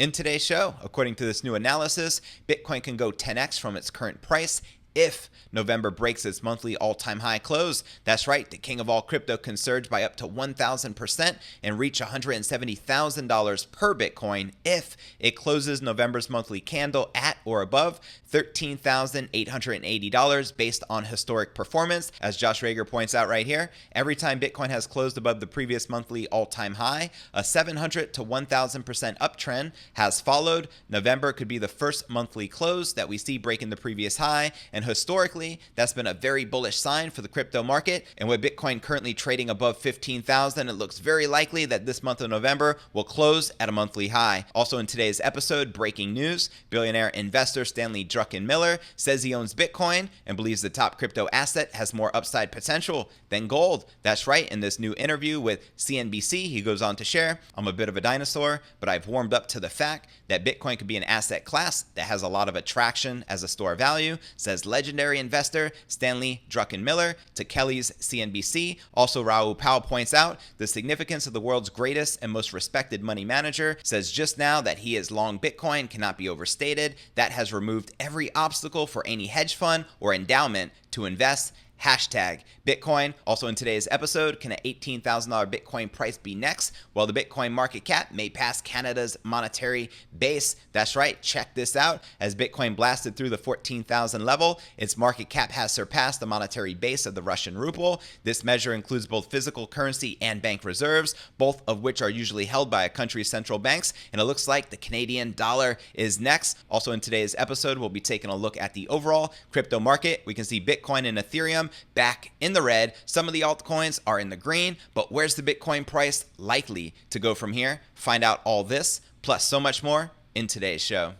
In today's show, according to this new analysis, Bitcoin can go 10x from its current price if November breaks its monthly all-time high close. That's right, the king of all crypto can surge by up to 1,000% and reach $170,000 per Bitcoin if it closes November's monthly candle at or above $13,880 based on historic performance. As Josh Rager points out right here, every time Bitcoin has closed above the previous monthly all-time high, a 700 to 1,000% uptrend has followed. November could be the first monthly close that we see breaking the previous high, and historically, that's been a very bullish sign for the crypto market. And with Bitcoin currently trading above 15,000, it looks very likely that this month of November will close at a monthly high. Also in today's episode, breaking news, billionaire investor Stanley Druckenmiller says he owns Bitcoin and believes the top crypto asset has more upside potential than gold. That's right, in this new interview with CNBC, he goes on to share, "I'm a bit of a dinosaur, but I've warmed up to the fact that Bitcoin could be an asset class that has a lot of attraction as a store of value," says legendary investor Stanley Druckenmiller to Kelly's CNBC. Also, Raoul Pal points out the significance of the world's greatest and most respected money manager, says just now that he is long Bitcoin cannot be overstated. That has removed every obstacle for any hedge fund or endowment to invest. Hashtag Bitcoin. Also in today's episode, can an $18,000 Bitcoin price be next? Well, the Bitcoin market cap may pass Canada's monetary base. That's right, check this out. As Bitcoin blasted through the 14,000 level, its market cap has surpassed the monetary base of the Russian ruble. This measure includes both physical currency and bank reserves, both of which are usually held by a country's central banks, and it looks like the Canadian dollar is next. Also in today's episode, we'll be taking a look at the overall crypto market. We can see Bitcoin and Ethereum back in the red. Some of the altcoins are in the green, but where's the Bitcoin price likely to go from here? Find out all this, plus so much more in today's show.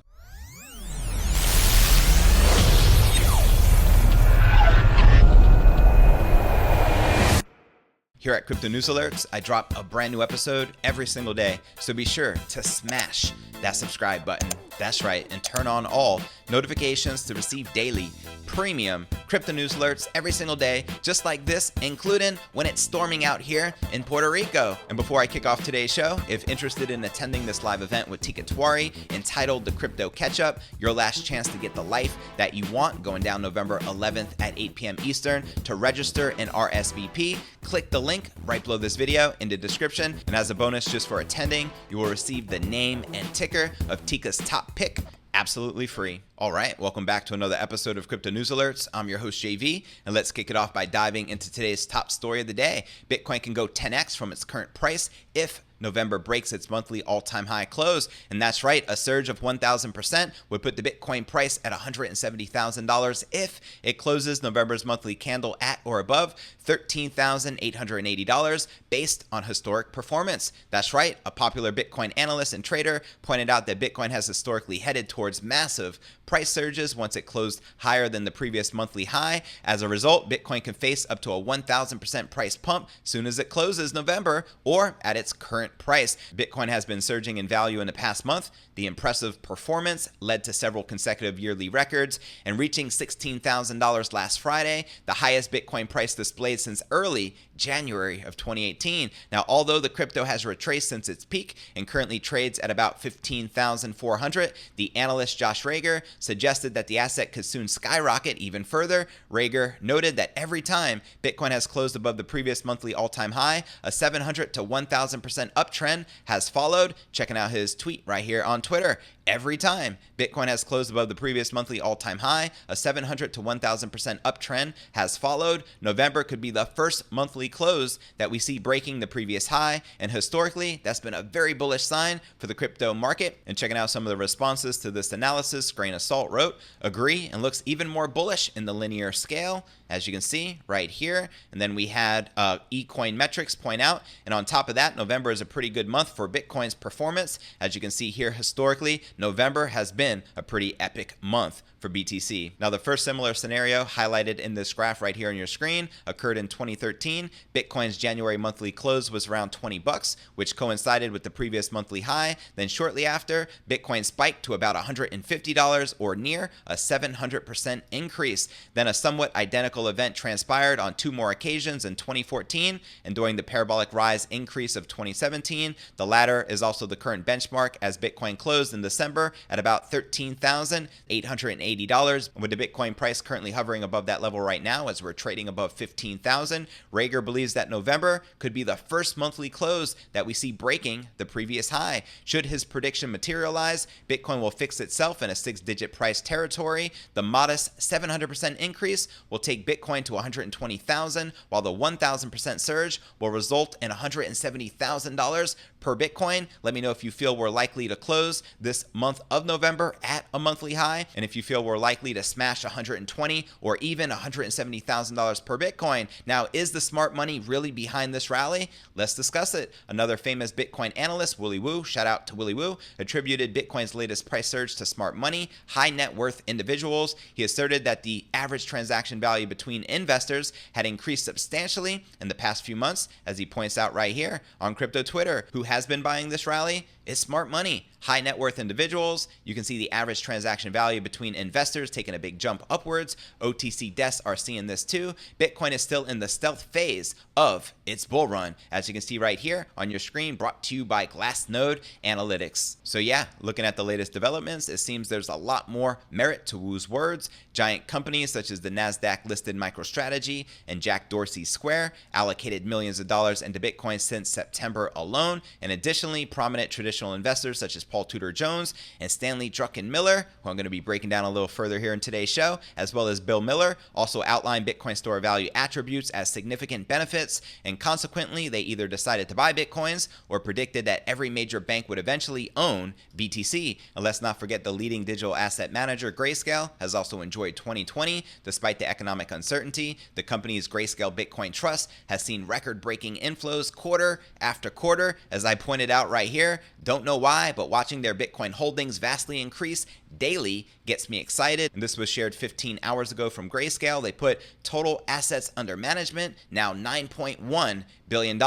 Here at Crypto News Alerts, I drop a brand new episode every single day, so be sure to smash that subscribe button. That's right, and turn on all notifications to receive daily premium crypto news alerts every single day, just like this, including when it's storming out here in Puerto Rico. And before I kick off today's show, if interested in attending this live event with Teeka Tiwari entitled The Crypto Catch-Up, your last chance to get the life that you want, going down November 11th at 8 p.m. Eastern. To register and RSVP, click the link right below this video in the description. And as a bonus just for attending, you will receive the name and ticker of Teeka's top pick absolutely free. All right, welcome back to another episode of Crypto News Alerts. I'm your host, JV, and let's kick it off by diving into today's top story of the day. Bitcoin can go 10x from its current price if November breaks its monthly all-time high close. And that's right, a surge of 1,000% would put the Bitcoin price at $170,000 if it closes November's monthly candle at or above $13,880 based on historic performance. That's right, a popular Bitcoin analyst and trader pointed out that Bitcoin has historically headed towards massive price surges once it closed higher than the previous monthly high. As a result, Bitcoin can face up to a 1,000% price pump soon as it closes November or at its current price. Bitcoin has been surging in value in the past month. The impressive performance led to several consecutive yearly records, and reaching $16,000 last Friday, the highest Bitcoin price displayed since early January of 2018. Now, although the crypto has retraced since its peak and currently trades at about 15,400, the analyst Josh Rager suggested that the asset could soon skyrocket even further. Rager noted that every time Bitcoin has closed above the previous monthly all-time high, a 700 to 1,000% uptrend has followed. Checking out his tweet right here on Twitter. Every time Bitcoin has closed above the previous monthly all-time high, a 700 to 1,000% uptrend has followed. November could be the first monthly close that we see breaking the previous high, and historically, that's been a very bullish sign for the crypto market. And checking out some of the responses to this analysis, Grain of Salt wrote, "Agree, and looks even more bullish in the linear scale," as you can see right here. And then we had eCoin Metrics point out, and on top of that, November is a pretty good month for Bitcoin's performance. As you can see here, historically, November has been a pretty epic month for BTC. Now, the first similar scenario highlighted in this graph right here on your screen occurred in 2013. Bitcoin's January monthly close was around $20, which coincided with the previous monthly high. Then shortly after, Bitcoin spiked to about $150 or near a 700% increase. Then a somewhat identical event transpired on two more occasions in 2014 and during the parabolic rise increase of 2017. 2017. The latter is also the current benchmark, as Bitcoin closed in December at about $13,880, with the Bitcoin price currently hovering above that level right now as we're trading above 15,000. Rager believes that November could be the first monthly close that we see breaking the previous high. Should his prediction materialize, Bitcoin will fix itself in a six-digit price territory. The modest 700% increase will take Bitcoin to 120,000, while the 1,000% surge will result in $170,000 per Bitcoin. Let me know if you feel we're likely to close this month of November at a monthly high, and if you feel we're likely to smash 120 or even $170,000 per Bitcoin. Now, is the smart money really behind this rally? Let's discuss it. Another famous Bitcoin analyst, Willy Woo, shout out to Willy Woo, attributed Bitcoin's latest price surge to smart money, high net worth individuals. He asserted that the average transaction value between investors had increased substantially in the past few months, as he points out right here on crypto Twitter. Who has been buying this rally? It's smart money, high net worth individuals. You can see the average transaction value between investors taking a big jump upwards. OTC desks are seeing this too. Bitcoin is still in the stealth phase of its bull run, as you can see right here on your screen, brought to you by Glassnode Analytics. So yeah, looking at the latest developments, it seems there's a lot more merit to Woo's words. Giant companies such as the NASDAQ listed MicroStrategy and Jack Dorsey's Square allocated millions of dollars into Bitcoin since September alone. And additionally, prominent traditional investors such as Paul Tudor Jones and Stanley Druckenmiller, who I'm going to be breaking down a little further here in today's show, as well as Bill Miller, also outlined Bitcoin store value attributes as significant benefits, and consequently they either decided to buy Bitcoins or predicted that every major bank would eventually own BTC. And let's not forget the leading digital asset manager, Grayscale, has also enjoyed 2020 despite the economic uncertainty. The company's Grayscale Bitcoin Trust has seen record-breaking inflows quarter after quarter, as I pointed out right here. Don't know why, but watching their Bitcoin holdings vastly increase daily gets me excited. And this was shared 15 hours ago from Grayscale. They put total assets under management now $9.1 billion,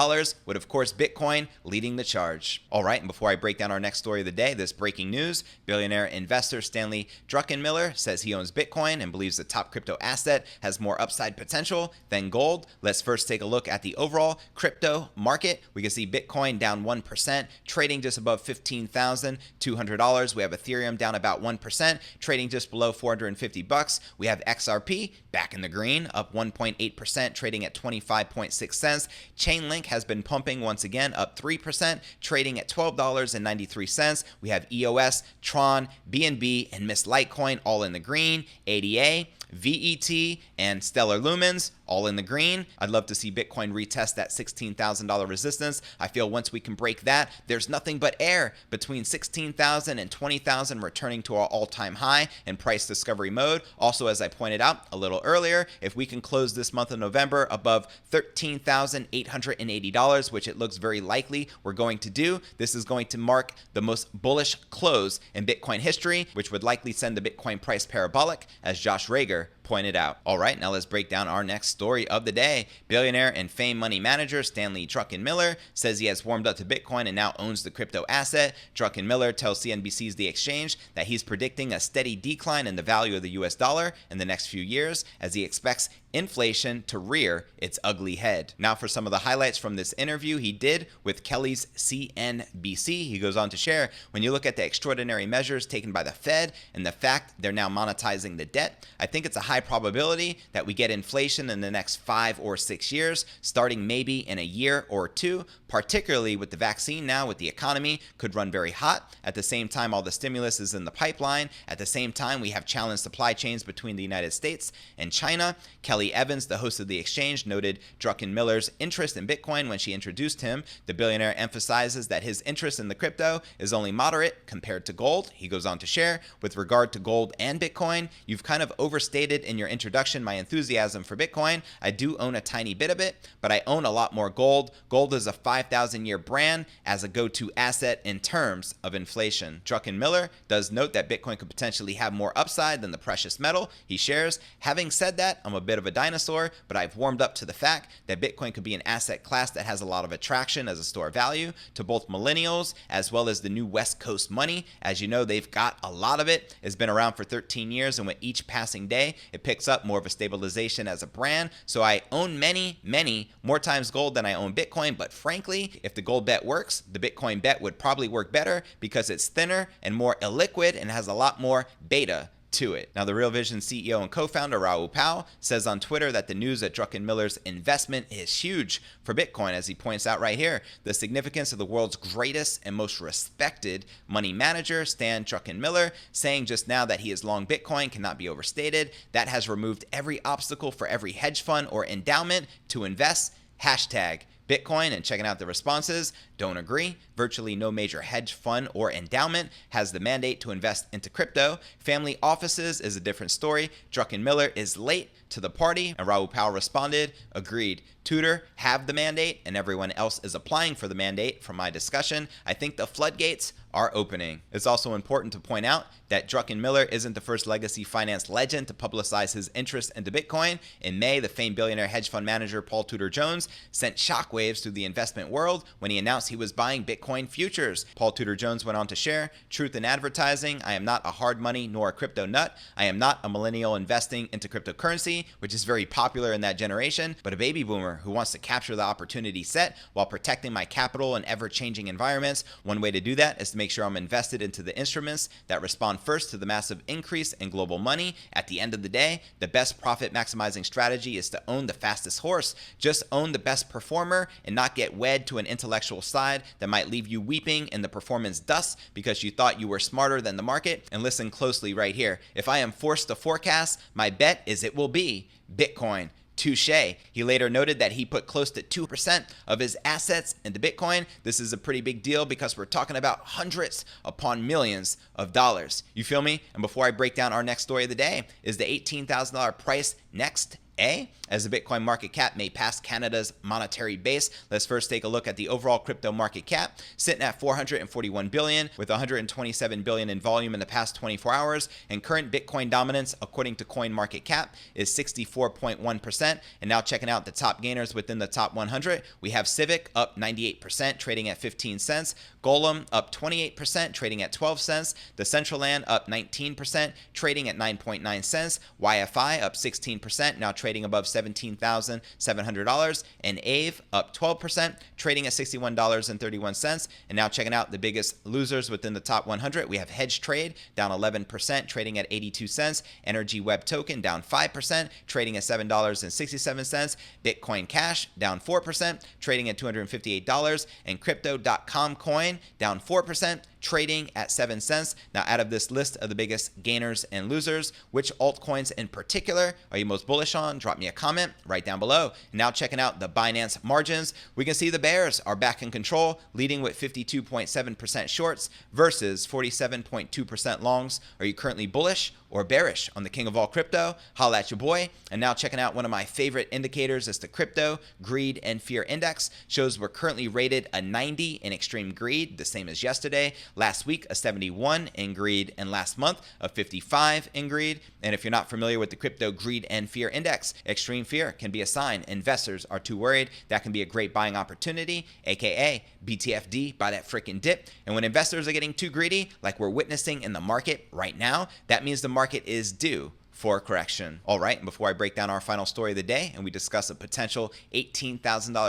with of course Bitcoin leading the charge. All right, and before I break down our next story of the day, this breaking news: billionaire investor Stanley Druckenmiller says he owns Bitcoin and believes the top crypto asset has more upside potential than gold. Let's first take a look at the overall crypto market. We can see Bitcoin down 1%, trading just above $15,200. We have Ethereum down about 1%, trading just below $450. We have XRP back in the green, up 1.8%, trading at 25.6 cents. Chainlink has been pumping once again, up 3%, trading at $12.93. We have EOS, Tron, BNB, and Miss Litecoin all in the green. ADA, VET, and Stellar Lumens all in the green. I'd love to see Bitcoin retest that $16,000 resistance. I feel once we can break that, there's nothing but air between 16,000 and 20,000, returning to our all-time high in price discovery mode. Also, as I pointed out a little earlier, if we can close this month of November above $13,880, which it looks very likely we're going to do, this is going to mark the most bullish close in Bitcoin history, which would likely send the Bitcoin price parabolic, as Josh Rager pointed out. All right, now let's break down our next story of the day. Billionaire and fame money manager Stanley Druckenmiller says he has warmed up to Bitcoin and now owns the crypto asset. Druckenmiller tells CNBC's The Exchange that he's predicting a steady decline in the value of the US dollar in the next few years, as he expects inflation to rear its ugly head. Now for some of the highlights from this interview he did with Kelly's CNBC. He goes on to share, when you look at the extraordinary measures taken by the Fed and the fact they're now monetizing the debt, I think it's a high probability that we get inflation in the next 5 or 6 years, starting maybe in a year or two, particularly with the vaccine now, with the economy could run very hot. At the same time, all the stimulus is in the pipeline. At the same time, we have challenged supply chains between the United States and China. Kelly Evans, the host of The Exchange, noted Druckenmiller's interest in Bitcoin when she introduced him. The billionaire emphasizes that his interest in the crypto is only moderate compared to gold. He goes on to share, with regard to gold and Bitcoin, you've kind of overstated in your introduction my enthusiasm for Bitcoin. I do own a tiny bit of it, but I own a lot more gold. Gold is a 5,000-year brand as a go-to asset in terms of inflation. Druckenmiller does note that Bitcoin could potentially have more upside than the precious metal he shares. Having said that, I'm a bit of a dinosaur, but I've warmed up to the fact that Bitcoin could be an asset class that has a lot of attraction as a store of value to both millennials as well as the new West Coast money. As you know, they've got a lot of it. It's been around for 13 years, and with each passing day, It picks up more of a stabilization as a brand. So I own many more times gold than I own Bitcoin. But frankly, if the gold bet works, the Bitcoin bet would probably work better because it's thinner and more illiquid and has a lot more beta to it. Now, the Real Vision CEO and co-founder Raoul Pal says on Twitter that the news at Druckenmiller's investment is huge for Bitcoin, as he points out right here. The significance of the world's greatest and most respected money manager, Stan Druckenmiller, saying just now that he is long Bitcoin cannot be overstated. That has removed every obstacle for every hedge fund or endowment to invest. Hashtag Bitcoin. And checking out the responses, don't agree. Virtually no major hedge fund or endowment has the mandate to invest into crypto. Family offices is a different story. Druckenmiller is late to the party, and Raoul Pal responded, agreed. Tudor have the mandate, and everyone else is applying for the mandate. From my discussion, I think the floodgates are opening. It's also important to point out that Druckenmiller isn't the first legacy finance legend to publicize his interest into Bitcoin. In May, the famed billionaire hedge fund manager Paul Tudor Jones sent shockwaves through the investment world when he announced he was buying Bitcoin futures. Paul Tudor Jones went on to share, truth in advertising, I am not a hard money nor a crypto nut. I am not a millennial investing into cryptocurrency, which is very popular in that generation, but a baby boomer who wants to capture the opportunity set while protecting my capital in ever-changing environments. One way to do that is to make sure I'm invested into the instruments that respond first to the massive increase in global money. At the end of the day, the best profit maximizing strategy is to own the fastest horse. Just own the best performer and not get wed to an intellectual side that might leave you weeping in the performance dust because you thought you were smarter than the market. And listen closely right here. If I am forced to forecast, my bet is it will be Bitcoin. Touche. He later noted that he put close to 2% of his assets into Bitcoin. This is a pretty big deal because we're talking about hundreds upon millions of dollars. You feel me? And before I break down our next story of the day, is the $18,000 price next? As the Bitcoin market cap may pass Canada's monetary base, let's first take a look at the overall crypto market cap, sitting at $441 billion with $127 billion in volume in the past 24 hours. And current Bitcoin dominance, according to CoinMarketCap, is 64.1%. And now checking out the top gainers within the top 100, we have Civic up 98%, trading at 15 cents. Golem up 28%, trading at 12 cents. Decentraland up 19%, trading at 9.9 cents. YFI up 16%, now trading above $17,700. And Aave up 12%, trading at $61.31. And now checking out the biggest losers within the top 100, we have Hedge Trade down 11%, trading at 82 cents. Energy Web Token down 5%, trading at $7.67. Bitcoin Cash down 4%, trading at $258. And Crypto.com Coin down 4%, trading at 7 cents. Now, out of this list of the biggest gainers and losers, which altcoins in particular are you most bullish on? Drop me a comment right down below. And now checking out the Binance margins, we can see the bears are back in control, leading with 52.7% shorts versus 47.2% longs. Are you currently bullish or bearish on the king of all crypto? Holla at your boy. And now checking out one of my favorite indicators is the Crypto Greed and Fear Index. Shows we're currently rated a 90 in extreme greed, the same as yesterday. Last week, a 71 in greed, and last month, a 55 in greed. And if you're not familiar with the Crypto Greed and Fear Index, extreme fear can be a sign investors are too worried. That can be a great buying opportunity, aka BTFD, buy that freaking dip. And when investors are getting too greedy, like we're witnessing in the market right now, that means the market is due for correction. All right, and before I break down our final story of the day and we discuss a potential $18,000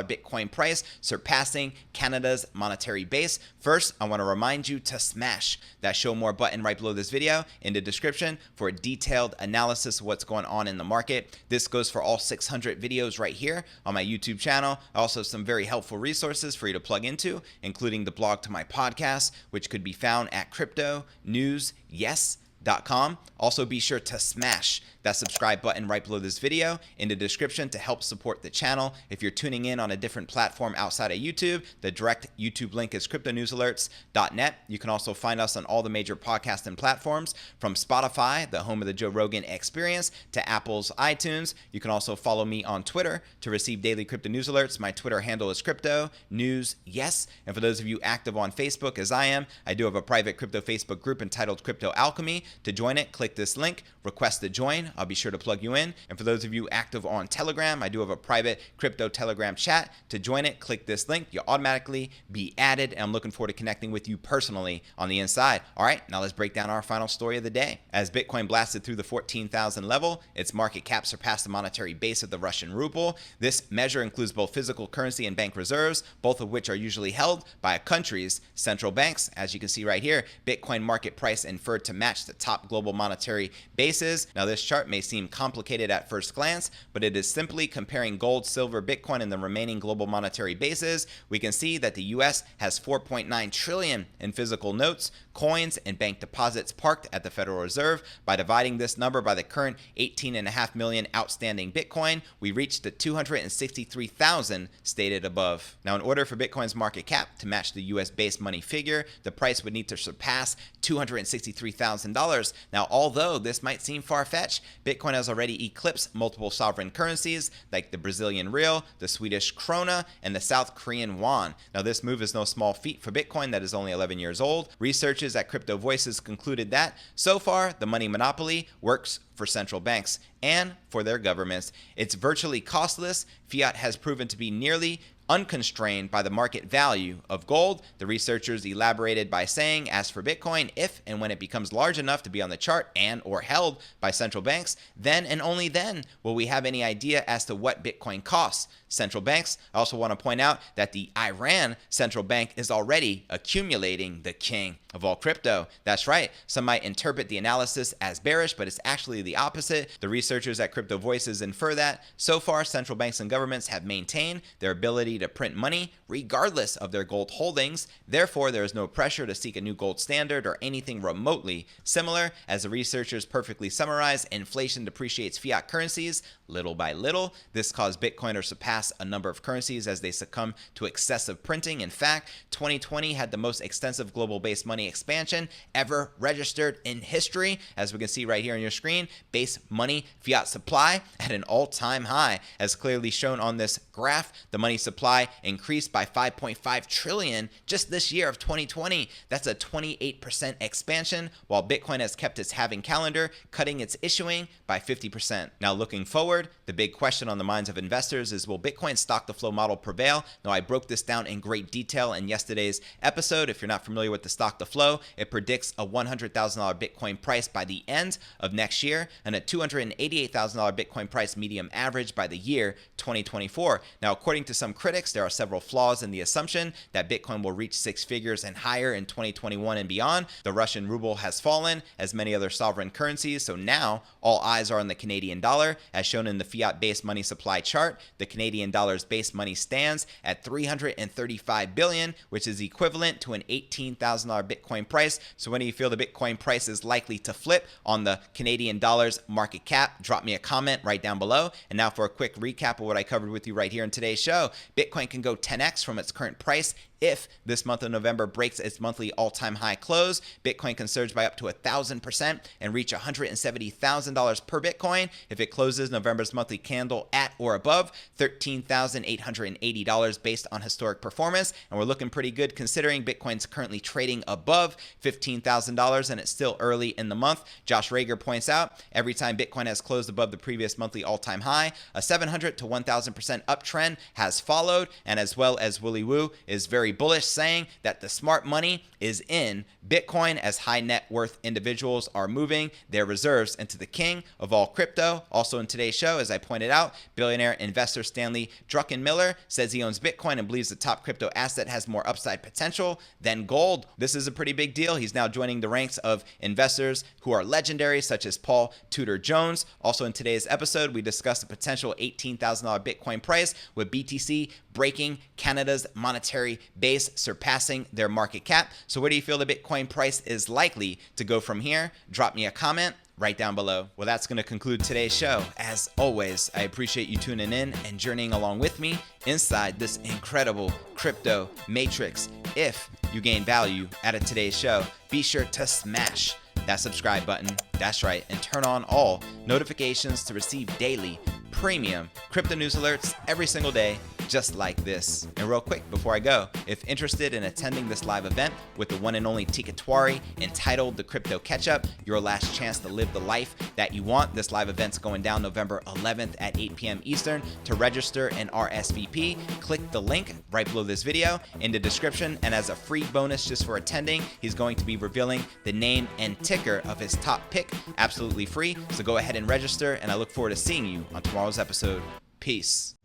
Bitcoin price surpassing Canada's monetary base, first, I want to remind you to smash that show more button right below this video in the description for a detailed analysis of what's going on in the market. This goes for all 600 videos right here on my YouTube channel. Also, some very helpful resources for you to plug into, including the blog to my podcast, which could be found at cryptonewsyes.com. Also, be sure to smash that subscribe button right below this video in the description to help support the channel. If you're tuning in on a different platform outside of YouTube, the direct YouTube link is cryptonewsalerts.net. You can also find us on all the major podcasting platforms, from Spotify, the home of the Joe Rogan Experience, to Apple's iTunes. You can also follow me on Twitter to receive daily crypto news alerts. My Twitter handle is Crypto News Yes. And for those of you active on Facebook, as I am, I do have a private crypto Facebook group entitled Crypto Alchemy. To join it, click this link, request to join. I'll be sure to plug you in. And for those of you active on Telegram, I do have a private crypto Telegram chat. To join it, click this link. You'll automatically be added, and I'm looking forward to connecting with you personally on the inside. All right, now let's break down our final story of the day. As Bitcoin blasted through the 14,000 level, its market cap surpassed the monetary base of the Russian ruble. This measure includes both physical currency and bank reserves, both of which are usually held by a country's central banks. As you can see right here, Bitcoin market price inferred to match the top global monetary bases. Now, this chart may seem complicated at first glance, but it is simply comparing gold, silver, Bitcoin, and the remaining global monetary bases. We can see that the US has 4.9 trillion in physical notes, coins, and bank deposits parked at the Federal Reserve. By dividing this number by the current 18.5 million outstanding Bitcoin, we reach the 263,000 stated above. Now, in order for Bitcoin's market cap to match the US base money figure, the price would need to surpass $263,000. Now, although this might seem far-fetched, Bitcoin has already eclipsed multiple sovereign currencies like the Brazilian real, the Swedish krona, and the South Korean won. Now, this move is no small feat for Bitcoin that is only 11 years old. Researchers at Crypto Voices concluded that, so far, the money monopoly works for central banks and for their governments. It's virtually costless. Fiat has proven to be nearly unconstrained by the market value of gold. The researchers elaborated by saying, as for Bitcoin, if and when it becomes large enough to be on the chart and or held by central banks, then and only then will we have any idea as to what Bitcoin costs central banks. I also want to point out that the Iran central bank is already accumulating the king of all crypto. That's right. Some might interpret the analysis as bearish, but it's actually the opposite. The researchers at Crypto Voices infer that so far central banks and governments have maintained their ability to print money regardless of their gold holdings. Therefore, there is no pressure to seek a new gold standard or anything remotely similar. As the researchers perfectly summarize, inflation depreciates fiat currencies little by little. This caused Bitcoin to surpass a number of currencies as they succumb to excessive printing. In fact, 2020 had the most extensive global base money expansion ever registered in history. As we can see right here on your screen, base money fiat supply at an all-time high. As clearly shown on this graph, the money supply increased by 5.5 trillion just this year of 2020. That's a 28% expansion, while Bitcoin has kept its halving calendar, cutting its issuing by 50%. Now, looking forward, the big question on the minds of investors is, will Bitcoin's stock-to-flow model prevail? Now, I broke this down in great detail in yesterday's episode. If you're not familiar with the stock-to-flow, it predicts a $100,000 Bitcoin price by the end of next year and a $288,000 Bitcoin price medium average by the year 2024. Now, according to some critics, there are several flaws in the assumption that Bitcoin will reach six figures and higher in 2021 and beyond. The Russian ruble has fallen, as many other sovereign currencies, so now all eyes are on the Canadian dollar. As shown in the fiat-based money supply chart, the Canadian dollar's base money stands at $335 billion, which is equivalent to an $18,000 Bitcoin price. So when do you feel the Bitcoin price is likely to flip on the Canadian dollar's market cap? Drop me a comment right down below. And now for a quick recap of what I covered with you right here in today's show. Bitcoin can go 10x from its current price if this month of November breaks its monthly all-time high close. Bitcoin can surge by up to 1,000% and reach $170,000 per Bitcoin if it closes November's monthly candle at or above $13,880 based on historic performance. And we're looking pretty good considering Bitcoin's currently trading above $15,000 and it's still early in the month. Josh Rager points out, every time Bitcoin has closed above the previous monthly all-time high, a 700 to 1,000% uptrend has followed. And as well as Willy Woo is very bullish, saying that the smart money is in Bitcoin as high net worth individuals are moving their reserves into the king of all crypto. Also in today's show, as I pointed out, billionaire investor Stanley Druckenmiller says he owns Bitcoin and believes the top crypto asset has more upside potential than gold. This is a pretty big deal. He's now joining the ranks of investors who are legendary, such as Paul Tudor Jones. Also in today's episode, we discussed the potential $18,000 Bitcoin price, with BTC breaking Canada's monetary base, surpassing their market cap. So where do you feel the Bitcoin price is likely to go from here? Drop me a comment right down below. Well, that's going to conclude today's show. As always, I appreciate you tuning in and journeying along with me inside this incredible crypto matrix. If you gain value out of today's show, be sure to smash that subscribe button. That's right. And turn on all notifications to receive daily premium crypto news alerts every single day just like this. And real quick before I go, if interested in attending this live event with the one and only Teeka Tiwari entitled The Crypto Catch-Up, your last chance to live the life that you want, this live event's going down November 11th at 8 p.m. Eastern. To register and RSVP, click the link right below this video in the description, and as a free bonus just for attending, he's going to be revealing the name and ticker of his top pick absolutely free. So go ahead and register, and I look forward to seeing you on tomorrow's episode. Peace.